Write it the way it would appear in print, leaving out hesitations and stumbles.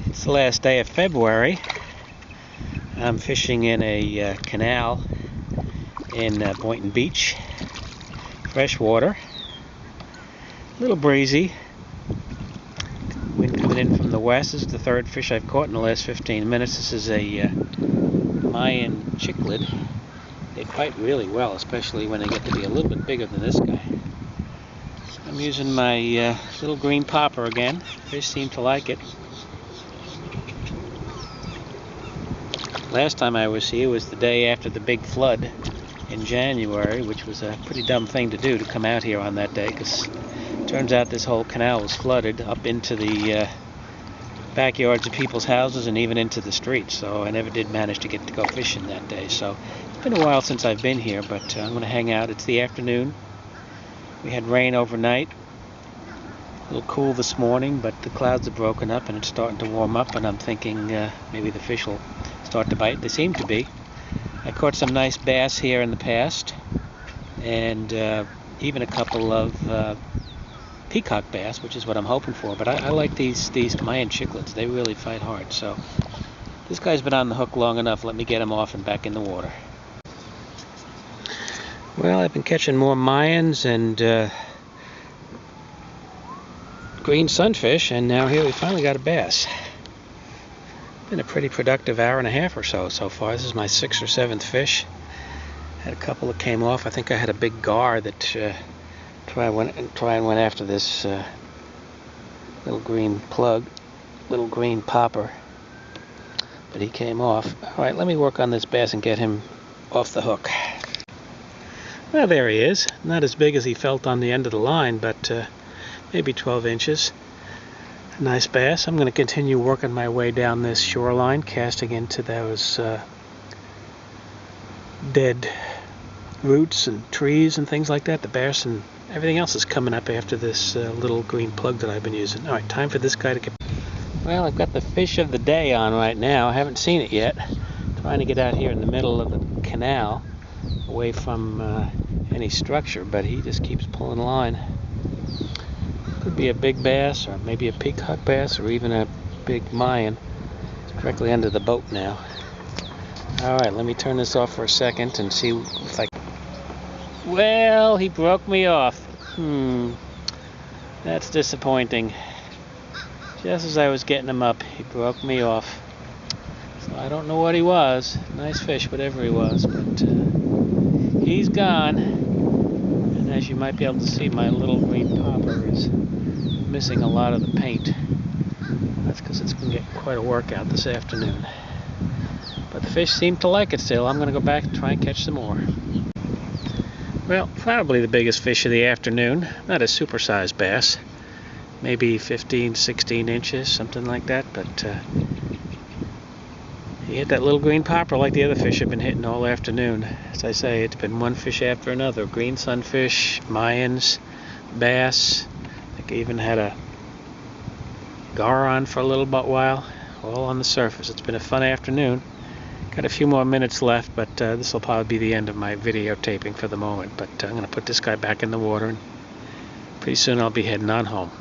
It's the last day of February. I'm fishing in a canal in Boynton Beach. Freshwater. A little breezy. Wind coming in from the west. This is the third fish I've caught in the last 15 minutes. This is a Mayan cichlid. They fight really well, especially when they get to be a little bit bigger than this guy. I'm using my little green popper again. Fish seem to like it. Last time I was here was the day after the big flood in January, which was a pretty dumb thing to do, to come out here on that day, because it turns out this whole canal was flooded up into the backyards of people's houses and even into the streets, so I never did manage to get to go fishing that day. So it's been a while since I've been here, but I'm going to hang out. It's the afternoon. We had rain overnight. A little cool this morning, but the clouds have broken up and it's starting to warm up, and I'm thinking maybe the fish will start to bite. They seem to be. I caught some nice bass here in the past, and even a couple of peacock bass, which is what I'm hoping for. But I like these Mayan cichlids. They really fight hard. So this guy's been on the hook long enough. Let me get him off and back in the water. Well, I've been catching more Mayans and green sunfish, and now here we finally got a bass. Been a pretty productive hour and a half or so far. This is my 6th or 7th fish. Had a couple that came off. I think I had a big gar that try and went after this little green plug, little green popper, but he came off. All right, let me work on this bass and get him off the hook. Well, there he is. Not as big as he felt on the end of the line, but maybe 12 inches. Nice bass. I'm going to continue working my way down this shoreline, casting into those dead roots and trees and things like that. The bass and everything else is coming up after this little green plug that I've been using. Alright, time for this guy to get... Well, I've got the fish of the day on right now. I haven't seen it yet. Trying to get out here in the middle of the canal, away from any structure, but he just keeps pulling line. Could be a big bass, or maybe a peacock bass, or even a big Mayan. It's directly under the boat now. Alright, let me turn this off for a second and see if I... Well, he broke me off. That's disappointing. Just as I was getting him up, he broke me off. So I don't know what he was. Nice fish, whatever he was, but he's gone. And as you might be able to see, my little green popper is missing a lot of the paint. That's because it's going to get quite a workout this afternoon. But the fish seem to like it still. I'm going to go back and try and catch some more. Well, probably the biggest fish of the afternoon. Not a super-sized bass. Maybe 15, 16 inches, something like that. But he hit that little green popper like the other fish have been hitting all afternoon. As I say, it's been one fish after another. Green sunfish, Mayans, bass. I think I even had a gar on for a little while, all on the surface. It's been a fun afternoon. Got a few more minutes left, but this will probably be the end of my videotaping for the moment. But I'm going to put this guy back in the water, and pretty soon I'll be heading on home.